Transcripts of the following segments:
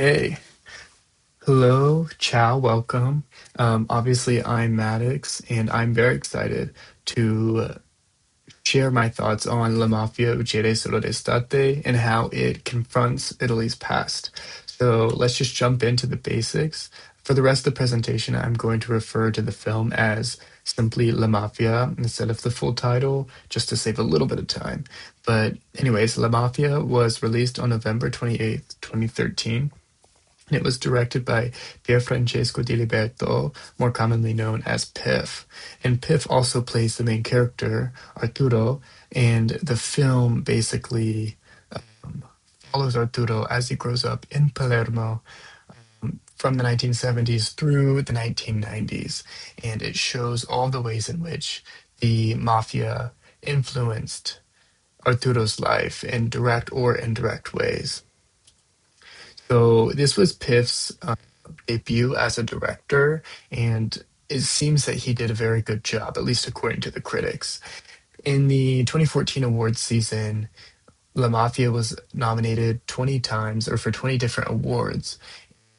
Okay. Hello, ciao, welcome. Obviously, I'm Maddix, and I'm very excited to share my thoughts on La Mafia Uccide Solo d'Estate and how it confronts Italy's past. So let's just jump into the basics. For the rest of the presentation, I'm going to refer to the film as simply La Mafia instead of the full title, just to save a little bit of time. But anyways, La Mafia was released on November 28th, 2013. It was directed by Pierfrancesco Di Liberto, more commonly known as Piff. And Piff also plays the main character, Arturo, and the film basically follows Arturo as he grows up in Palermo from the 1970s through the 1990s. And it shows all the ways in which the mafia influenced Arturo's life in direct or indirect ways. So this was Piff's debut as a director, and it seems that he did a very good job, at least according to the critics. In the 2014 awards season, La Mafia was nominated 20 times or for 20 different awards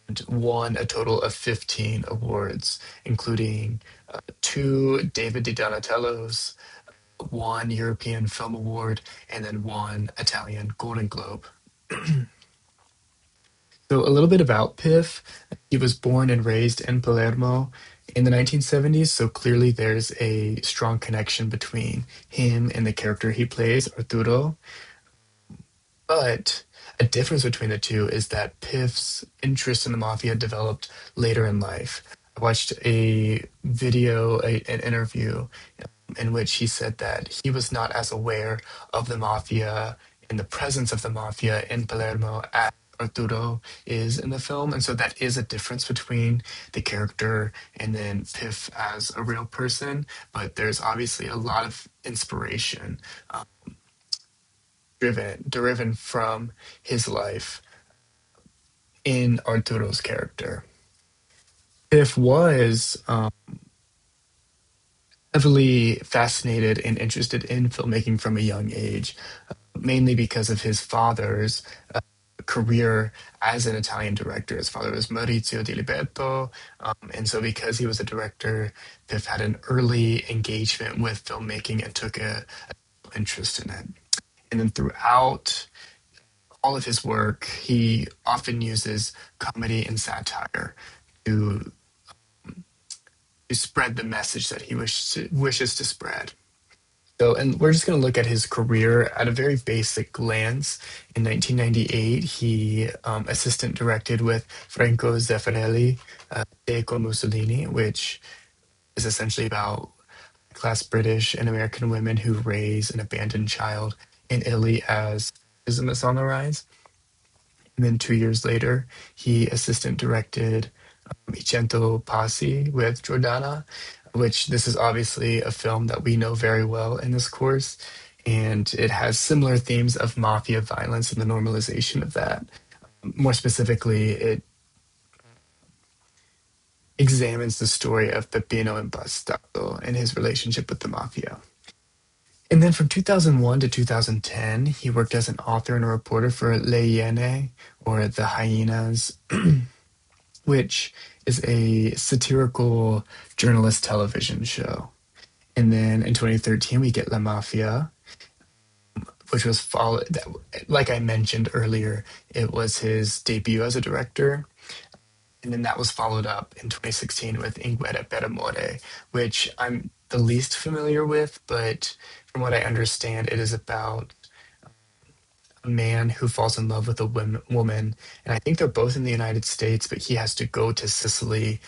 and won a total of 15 awards, including two David Di Donatello's, one European Film Award, and then one Italian Golden Globe. So, a little bit about Piff. He was born and raised in Palermo in the 1970s, so clearly there's a strong connection between him and the character he plays, Arturo. But a difference between the two is that Piff's interest in the mafia developed later in life. I watched a video, an interview in which he said that he was not as aware of the mafia and the presence of the mafia in Palermo as Arturo is in the film. And so that is a difference between the character and then Piff as a real person. But there's obviously a lot of inspiration driven from his life in Arturo's character. Piff was heavily fascinated and interested in filmmaking from a young age, mainly because of his father's career as an Italian director. His father was Maurizio Di Liberto, and so because he was a director, Piff had an early engagement with filmmaking and took a interest in it. And then throughout all of his work, he often uses comedy and satire to spread the message that he wishes to spread. So, and we're just going to look at his career at a very basic glance. In 1998, he assistant directed with Franco Zeffirelli, Deco Mussolini, which is essentially about class British and American women who raise an abandoned child in Italy as fascism is on the rise. And then 2 years later, he assistant directed I Cento Passi with Giordana, which this is obviously a film that we know very well in this course. And it has similar themes of mafia violence and the normalization of that. More specifically, it examines the story of Peppino Impastato and his relationship with the mafia. And then from 2001 to 2010, he worked as an author and a reporter for Le Iene, or The Hyenas, which is a satirical journalist television show. And then in 2013, we get La Mafia, which was followed, like I mentioned earlier, it was his debut as a director. And then that was followed up in 2016 with In Guerra per Amore, which I'm the least familiar with, but from what I understand, it is about a man who falls in love with a woman. And I think they're both in the United States, but he has to go to Sicily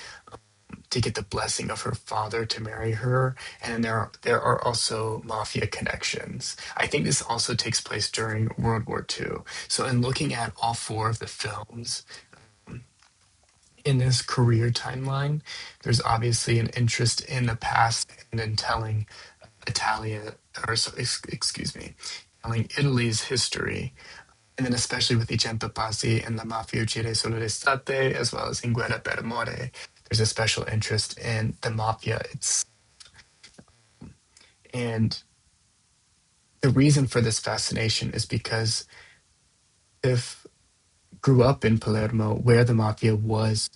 to get the blessing of her father to marry her. And there are also mafia connections. I think this also takes place during World War II. So in looking at all four of the films in this career timeline, there's obviously an interest in the past and in telling Italia, or so, excuse me, telling Italy's history. And then especially with I Cento Passi and La Mafia Uccide Solo d'Estate, as well as In Guerra per Amore, there's a special interest in the mafia itself. And the reason for this fascination is because if grew up in Palermo, where the mafia was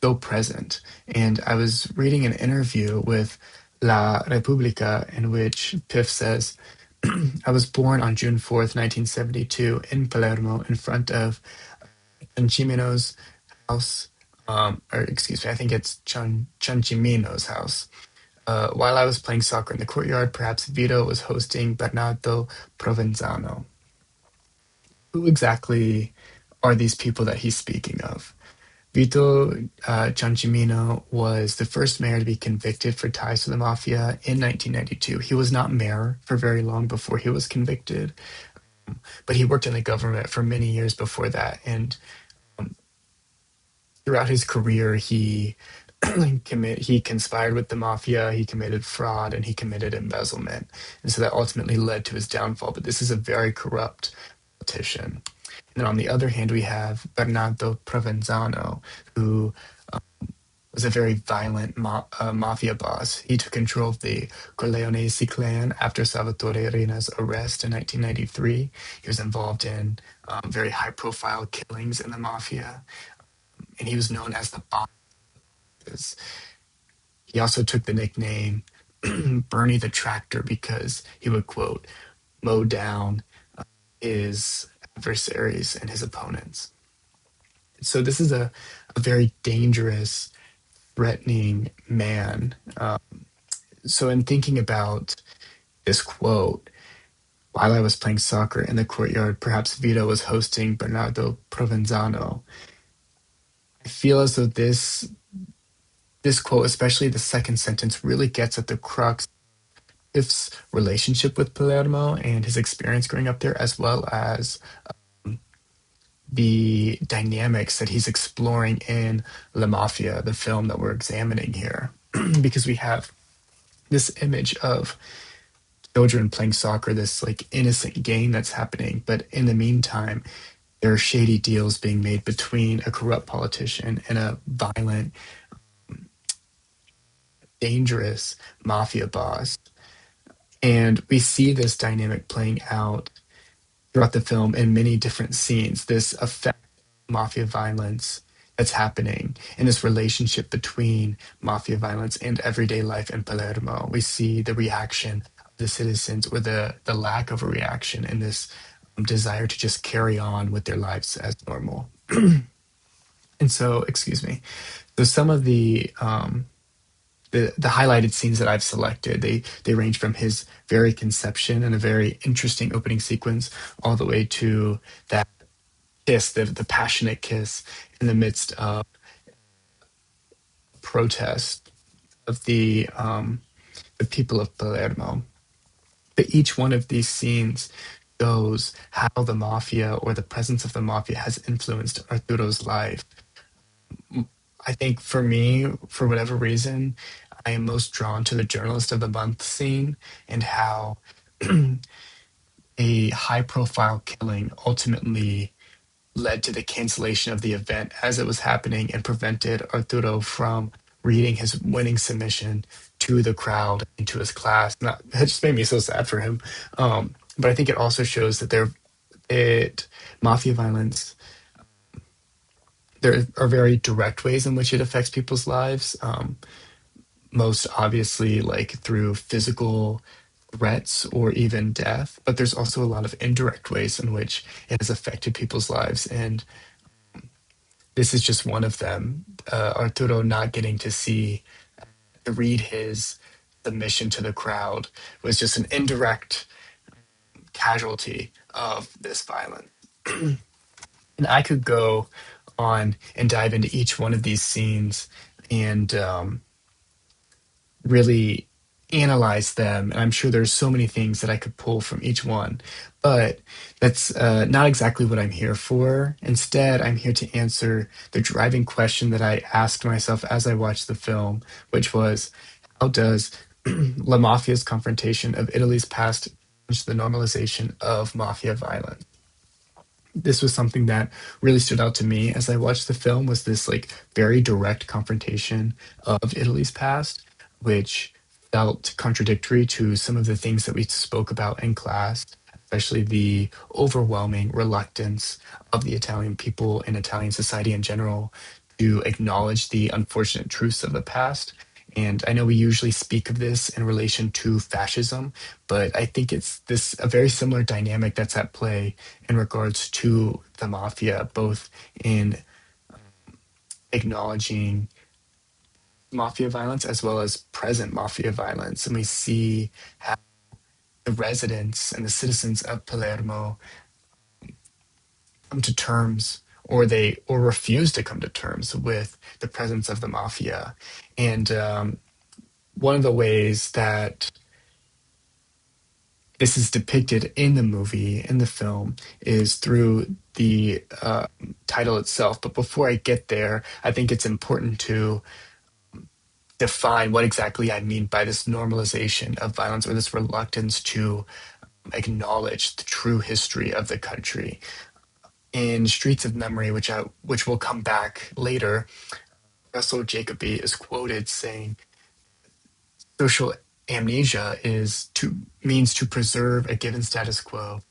so present. And I was reading an interview with La Repubblica in which Piff says, I was born on June 4th, 1972, in Palermo, in front of Ciancimino's house, or excuse me, I think it's Ciancimino's house. While I was playing soccer in the courtyard, perhaps Vito was hosting Bernardo Provenzano. Who exactly are these people that he's speaking of? Vito Ciancimino was the first mayor to be convicted for ties to the mafia in 1992. He was not mayor for very long before he was convicted, but he worked in the government for many years before that. And throughout his career, he he conspired with the mafia, he committed fraud, and he committed embezzlement. And so that ultimately led to his downfall. But this is a very corrupt politician. And then on the other hand, we have Bernardo Provenzano, who was a very violent mafia boss. He took control of the Corleonesi clan after Salvatore Reina's arrest in 1993. He was involved in very high profile killings in the mafia, and he was known as the boss. He also took the nickname Bernie the Tractor because he would, quote, mow down his adversaries and his opponents. So this is a very dangerous, threatening man. So in thinking about this quote, while I was playing soccer in the courtyard, perhaps Vito was hosting Bernardo Provenzano. I feel as though this quote, especially the second sentence, really gets at the crux of his relationship with Palermo and his experience growing up there, as well as the dynamics that he's exploring in La Mafia, the film that we're examining here. Because we have this image of children playing soccer, this like innocent game that's happening. But in the meantime, there are shady deals being made between a corrupt politician and a violent, dangerous mafia boss. And we see this dynamic playing out throughout the film in many different scenes, this effect of mafia violence that's happening in this relationship between mafia violence and everyday life in Palermo. We see the reaction of the citizens or the lack of a reaction in this desire to just carry on with their lives as normal. And so, excuse me. So some of the highlighted scenes that I've selected, they range from his very conception and a very interesting opening sequence all the way to that kiss, the passionate kiss in the midst of protest of the people of Palermo. But each one of these scenes shows how the mafia or the presence of the mafia has influenced Arturo's life. I think for me, for whatever reason, I am most drawn to the Journalist of the Month scene and how a high profile killing ultimately led to the cancellation of the event as it was happening and prevented Arturo from reading his winning submission to the crowd and to his class. And that just made me so sad for him. But I think it also shows that mafia violence, there are very direct ways in which it affects people's lives. Most obviously, like through physical threats or even death, but there's also a lot of indirect ways in which it has affected people's lives. And this is just one of them. Arturo not getting to read his submission to the crowd was just an indirect casualty of this violence. And I could go on and dive into each one of these scenes and really analyze them. And I'm sure there's so many things that I could pull from each one, but that's not exactly what I'm here for. Instead, I'm here to answer the driving question that I asked myself as I watched the film, which was, how does La Mafia's confrontation of Italy's past change the normalization of mafia violence? This was something that really stood out to me as I watched the film, was this like very direct confrontation of Italy's past, which felt contradictory to some of the things that we spoke about in class, especially the overwhelming reluctance of the Italian people and Italian society in general to acknowledge the unfortunate truths of the past. And I know we usually speak of this in relation to fascism, but I think it's this a very similar dynamic that's at play in regards to the mafia, both in acknowledging mafia violence as well as present mafia violence. And we see how the residents and the citizens of Palermo come to terms or refuse to come to terms with the presence of the mafia. And one of the ways that this is depicted in the movie, in the film, is through the title itself. But before I get there, I think it's important to define what exactly I mean by this normalization of violence or this reluctance to acknowledge the true history of the country. In Streets of Memory, which will come back later, Russell Jacoby is quoted saying, "Social amnesia is to means to preserve a given status quo.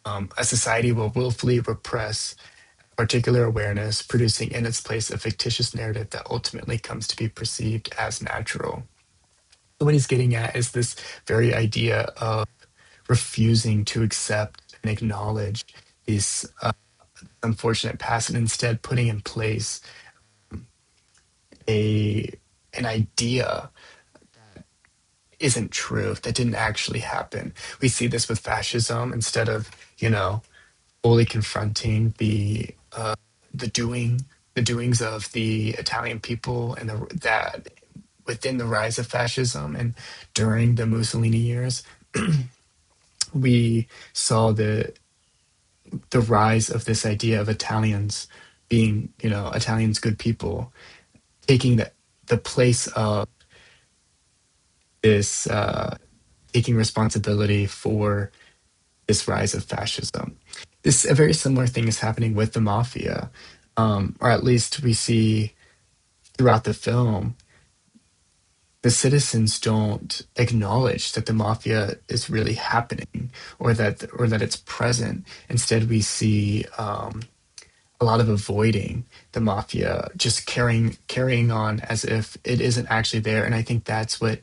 A society will willfully repress particular awareness, producing in its place a fictitious narrative that ultimately comes to be perceived as natural." So what he's getting at is this very idea of refusing to accept and acknowledge these unfortunate past and instead putting in place a an idea isn't true, that didn't actually happen. We see this with fascism. Instead of, fully confronting the doings of the Italian people and that within the rise of fascism and during the Mussolini years, we saw the rise of this idea of Italians being, Italians good people, taking the place of this taking responsibility for this rise of fascism. This a very similar thing is happening with the mafia, or at least we see throughout the film. The citizens don't acknowledge that the mafia is really happening, or that it's present. Instead, we see a lot of avoiding the mafia, just carrying on as if it isn't actually there. And I think that's what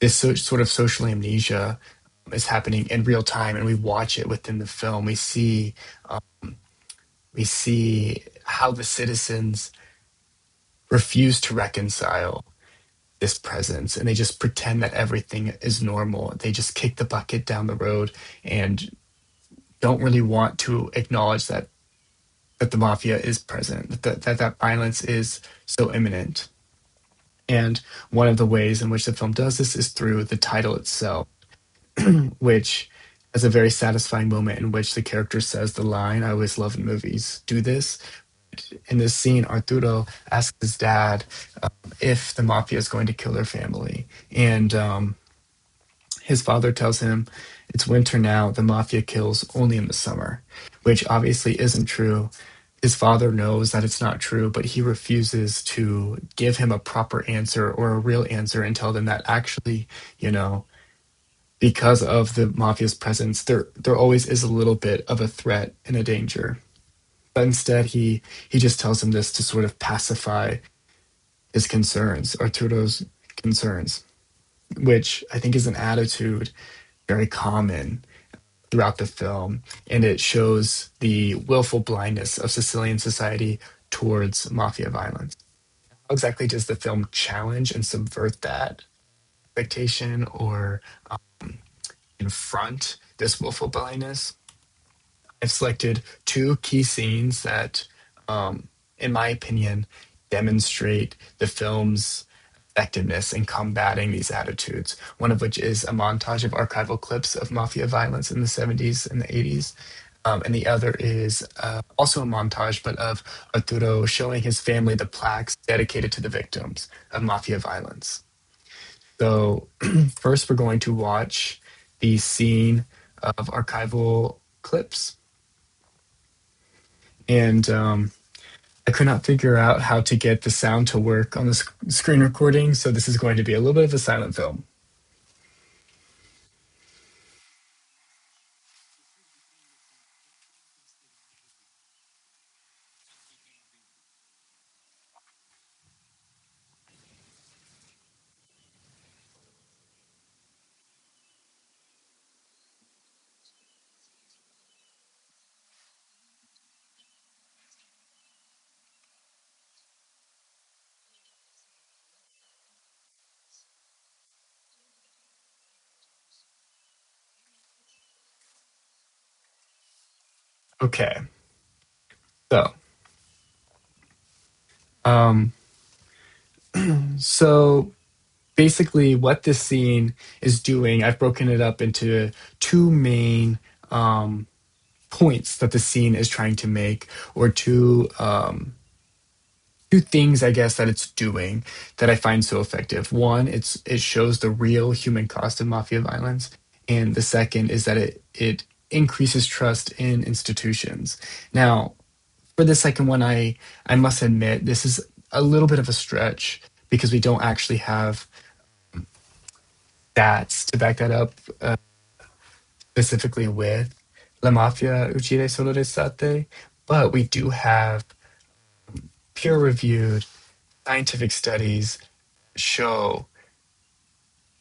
this sort of social amnesia is happening in real time, and we watch it within the film. We see how the citizens refuse to reconcile this presence, and they just pretend that everything is normal. They just kick the bucket down the road and don't really want to acknowledge that the mafia is present, that violence is so imminent. And one of the ways in which the film does this is through the title itself, which has a very satisfying moment in which the character says the line, "I always love in movies, do this." In this scene, Arturo asks his dad if the mafia is going to kill their family. And his father tells him, "It's winter now, the mafia kills only in the summer," which obviously isn't true. His father knows that it's not true, but he refuses to give him a proper answer or a real answer and tell them that actually, you know, because of the mafia's presence, there always is a little bit of a threat and a danger. But instead, he just tells him this to sort of pacify his concerns, Arturo's concerns, which I think is an attitude very common throughout the film, and it shows the willful blindness of Sicilian society towards mafia violence. How exactly does the film challenge and subvert that expectation or confront this willful blindness? I've selected two key scenes that, in my opinion, demonstrate the film's effectiveness in combating these attitudes. One of which is a montage of archival clips of mafia violence in the 70s and the 80s. And the other is also a montage, but of Arturo showing his family the plaques dedicated to the victims of mafia violence. So, first, we're going to watch the scene of archival clips. And I could not figure out how to get the sound to work on the screen recording, so this is going to be a little bit of a silent film. Okay, so um, so basically, what this scene is doing, I've broken it up into two main um, points that the scene is trying to make, or two things, I guess, that it's doing that I find so effective. One, it shows the real human cost of mafia violence, and the second is that it increases trust in institutions. Now, for the second one, I must admit this is a little bit of a stretch because we don't actually have stats to back that up, specifically with La Mafia Uccide Solo d'Estate, but we do have peer-reviewed scientific studies show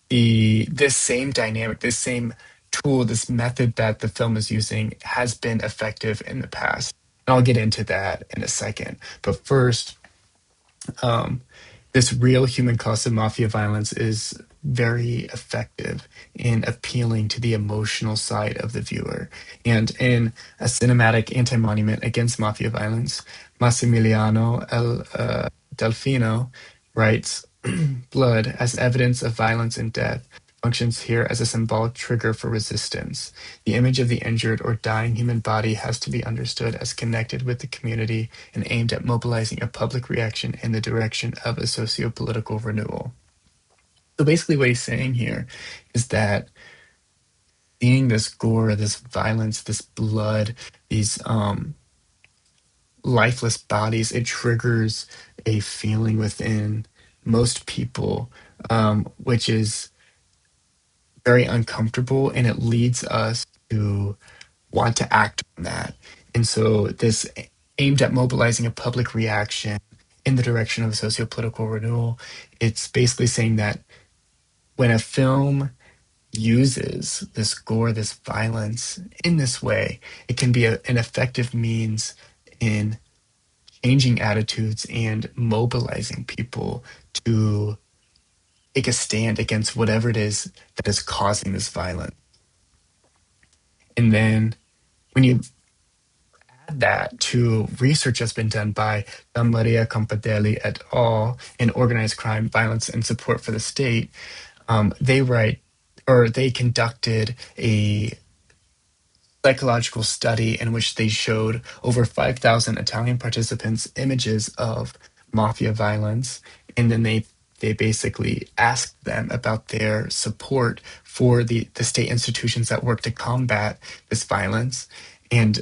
this same dynamic, this same tool, this method that the film is using has been effective in the past. And I'll get into that in a second. But first, um, this real human cost of mafia violence is very effective in appealing to the emotional side of the viewer. And in a cinematic anti-monument against mafia violence, Massimiliano Delfino writes, blood as evidence of violence and death functions here as a symbolic trigger for resistance. The image of the injured or dying human body has to be understood as connected with the community and aimed at mobilizing a public reaction in the direction of a socio-political renewal. So basically what he's saying here is that seeing this gore, this violence, this blood, these lifeless bodies, it triggers a feeling within most people, which is very uncomfortable, and it leads us to want to act on that. And so this aimed at mobilizing a public reaction in the direction of socio-political renewal. It's basically saying that when a film uses this gore, this violence in this way, it can be an effective means in changing attitudes and mobilizing people to take a stand against whatever it is that is causing this violence. And then when you add that to research that's been done by Maria Compadelli et al. In organized crime, violence, and support for the state, they write or they conducted a psychological study in which they showed over 5,000 Italian participants images of mafia violence, and then they basically asked them about their support for the state institutions that work to combat this violence, and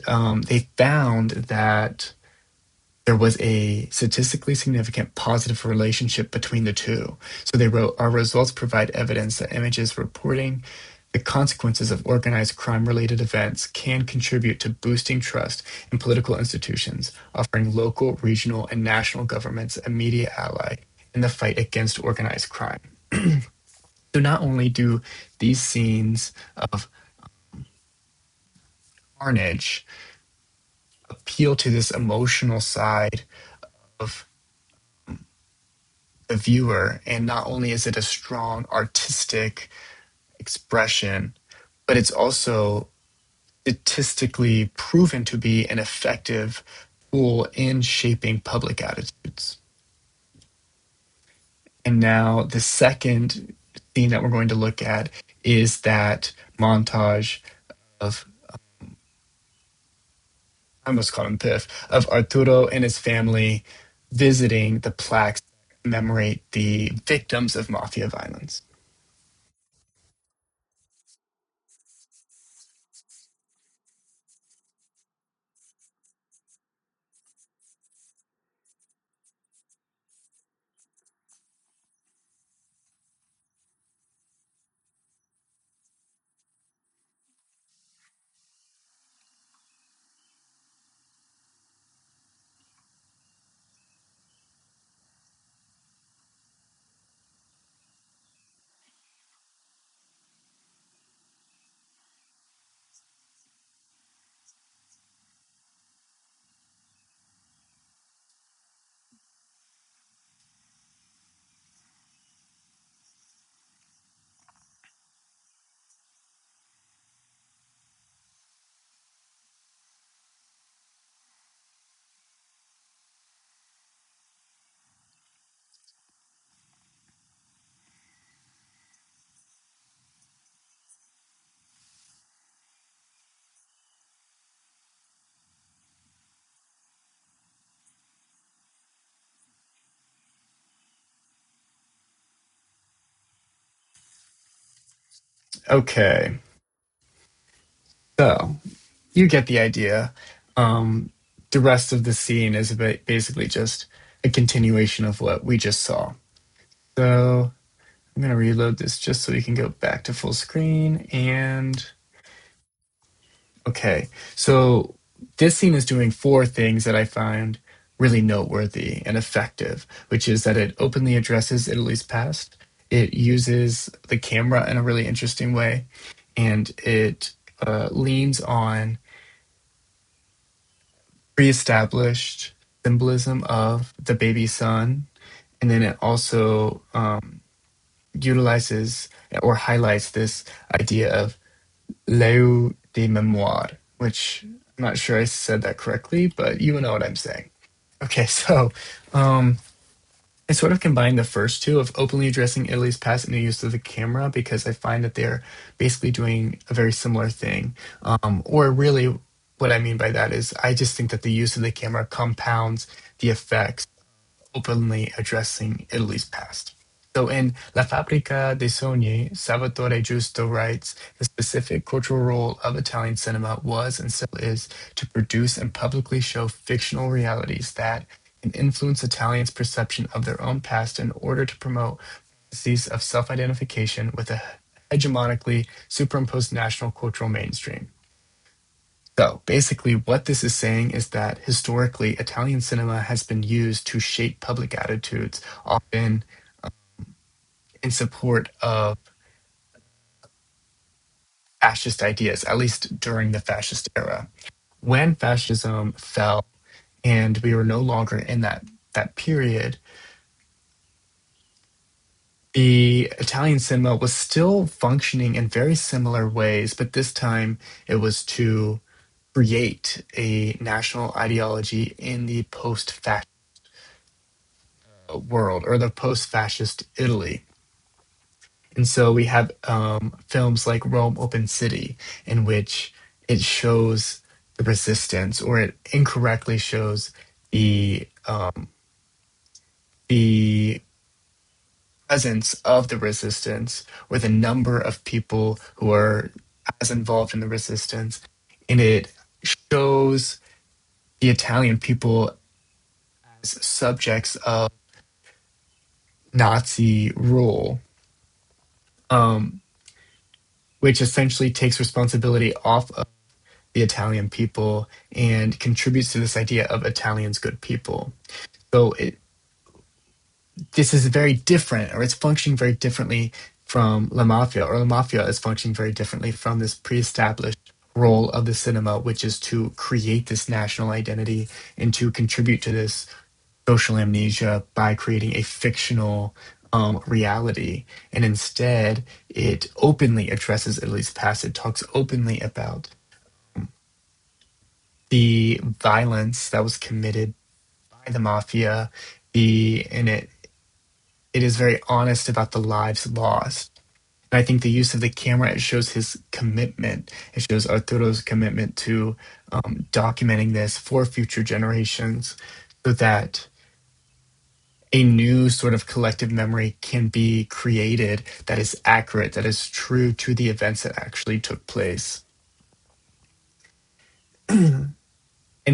they found that there was a statistically significant positive relationship between the two. So they wrote, our results provide evidence that images reporting the consequences of organized crime related events can contribute to boosting trust in political institutions, offering local, regional, and national governments a media ally in the fight against organized crime. So not only do these scenes of carnage appeal to this emotional side of the viewer, and not only is it a strong artistic expression, but it's also statistically proven to be an effective tool in shaping public attitudes. And now the second scene that we're going to look at is that montage of, I almost called him Piff, of Arturo and his family visiting the plaques that commemorate the victims of mafia violence. Okay, so you get the idea. Um, the rest of the scene is basically just a continuation of what we just saw. So I'm going to reload this just so we can go back to full screen. And okay, so this scene is doing four things that I find really noteworthy and effective, which is that it openly addresses Italy's past, it uses the camera in a really interesting way, and it leans on pre-established symbolism of the baby son, and then it also utilizes or highlights this idea of Leu de mémoire, which I'm not sure I said that correctly, but you know what I'm saying. Okay, so um, I sort of combine the first two of openly addressing Italy's past and the use of the camera because I find that they're basically doing a very similar thing. Or really, what I mean by that is I just think that the use of the camera compounds the effects openly addressing Italy's past. So in La Fabbrica dei Sogni, Salvatore Giusto writes, the specific cultural role of Italian cinema was and still is to produce and publicly show fictional realities that can influence Italians' perception of their own past in order to promote fantasies of self-identification with a hegemonically superimposed national cultural mainstream. So basically, what this is saying is that historically, Italian cinema has been used to shape public attitudes, often in support of fascist ideas, at least during the fascist era. When fascism fell and we were no longer in that period, the Italian cinema was still functioning in very similar ways, but this time it was to create a national ideology in the post-fascist world or the post-fascist Italy. And so we have films like Rome Open City, in which it shows the resistance, or it incorrectly shows the presence of the resistance, or the number of people who are as involved in the resistance, and it shows the Italian people as subjects of Nazi rule, um, which essentially takes responsibility off of the Italian people and contributes to this idea of Italians good people. So this is very different, or it's functioning very differently from La Mafia, or La Mafia is functioning very differently from this pre-established role of the cinema, which is to create this national identity and to contribute to this social amnesia by creating a fictional reality. And instead, it openly addresses Italy's past. It talks openly about the violence that was committed by the mafia, and it is very honest about the lives lost. And I think the use of the camera, it shows his commitment. It shows Arturo's commitment to documenting this for future generations, so that a new sort of collective memory can be created that is accurate, that is true to the events that actually took place. And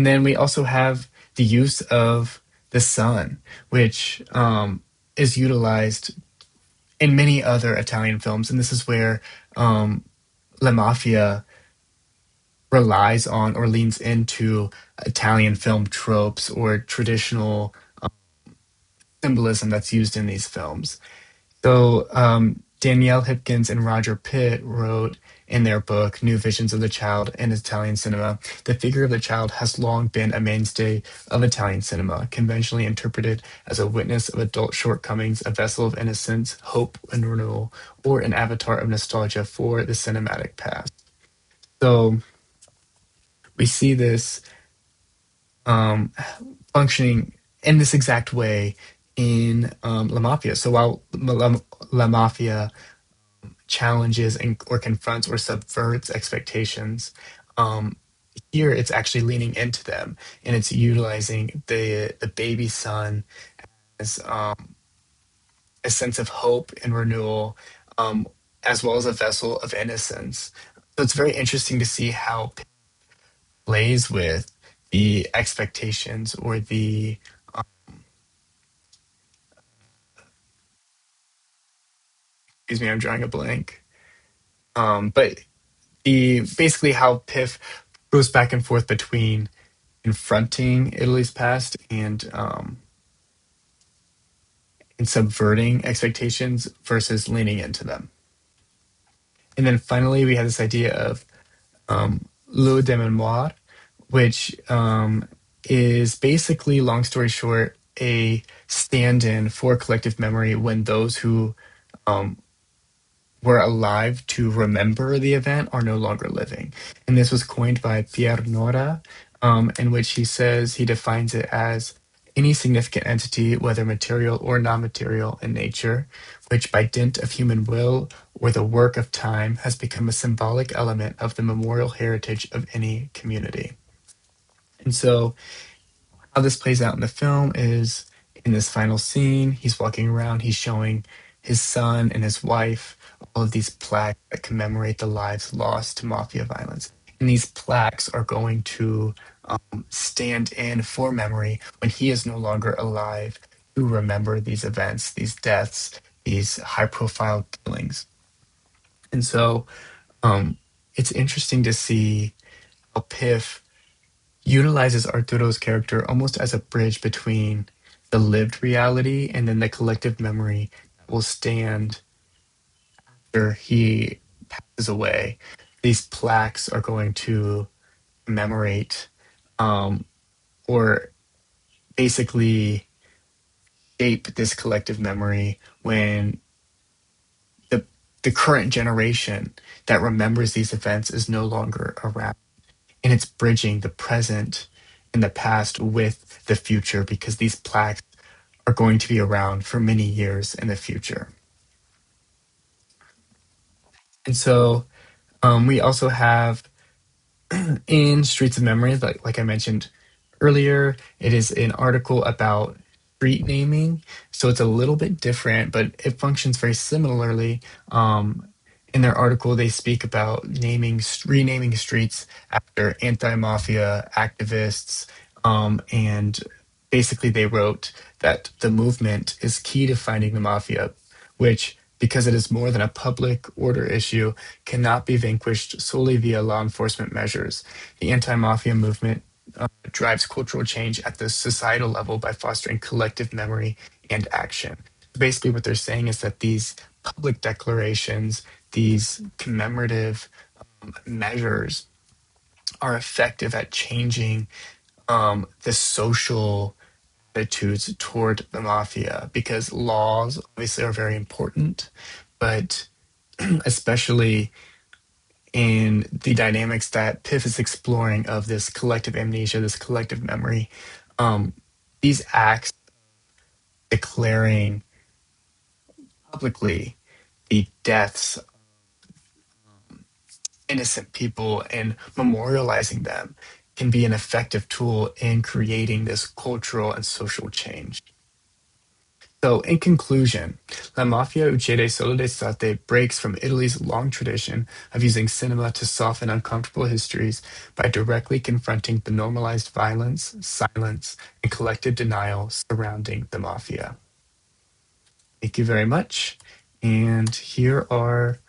then we also have the use of the sun, which is utilized in many other Italian films. And this is where La Mafia relies on or leans into Italian film tropes or traditional symbolism that's used in these films. So Danielle Hipkins and Roger Pitt wrote in their book New Visions of the Child in Italian Cinema, the figure of the child has long been a mainstay of Italian cinema, conventionally interpreted as a witness of adult shortcomings, a vessel of innocence, hope, and renewal, or an avatar of nostalgia for the cinematic past. So we see this um, functioning in this exact way in La Mafia. So while La Mafia challenges and or confronts or subverts expectations. Um, Here, it's actually leaning into them, and it's utilizing the baby son as a sense of hope and renewal, um, as well as a vessel of innocence. So it's very interesting to see how it plays with the expectations or the excuse me, I'm drawing a blank. But the basically how Piff goes back and forth between confronting Italy's past and subverting expectations versus leaning into them. And then finally, we have this idea of le de mémoire, which is basically, long story short, a stand-in for collective memory when those who um, were alive to remember the event are no longer living. And this was coined by Pierre Nora, in which he says he defines it as any significant entity, whether material or non material in nature, which by dint of human will or the work of time has become a symbolic element of the memorial heritage of any community. And so how this plays out in the film is in this final scene, he's walking around, he's showing his son and his wife all of these plaques that commemorate the lives lost to mafia violence. And these plaques are going to stand in for memory when he is no longer alive to remember these events, these deaths, these high profile killings. And so um, it's interesting to see how Piff utilizes Arturo's character almost as a bridge between the lived reality and then the collective memory that will stand after he passes away. These plaques are going to commemorate um, or basically shape this collective memory when the the current generation that remembers these events is no longer around. And it's bridging the present and the past with the future because these plaques are going to be around for many years in the future. And so we also have in Streets of Memory, like I mentioned earlier, it is an article about street naming. So it's a little bit different, but it functions very similarly. In their article, they speak about renaming streets after anti-mafia activists, and basically they wrote that the movement is key to finding the mafia, which, because it is more than a public order issue, cannot be vanquished solely via law enforcement measures. The anti-mafia movement drives cultural change at the societal level by fostering collective memory and action. Basically, what they're saying is that these public declarations, these commemorative measures, are effective at changing the social attitudes toward the mafia because laws obviously are very important, but especially in the dynamics that Piff is exploring of this collective amnesia, this collective memory, um, these acts declaring publicly the deaths of innocent people and memorializing them can be an effective tool in creating this cultural and social change. So, in conclusion, La Mafia Uccide Solo d'Estate breaks from Italy's long tradition of using cinema to soften uncomfortable histories by directly confronting the normalized violence, silence, and collective denial surrounding the mafia. Thank you very much. And here are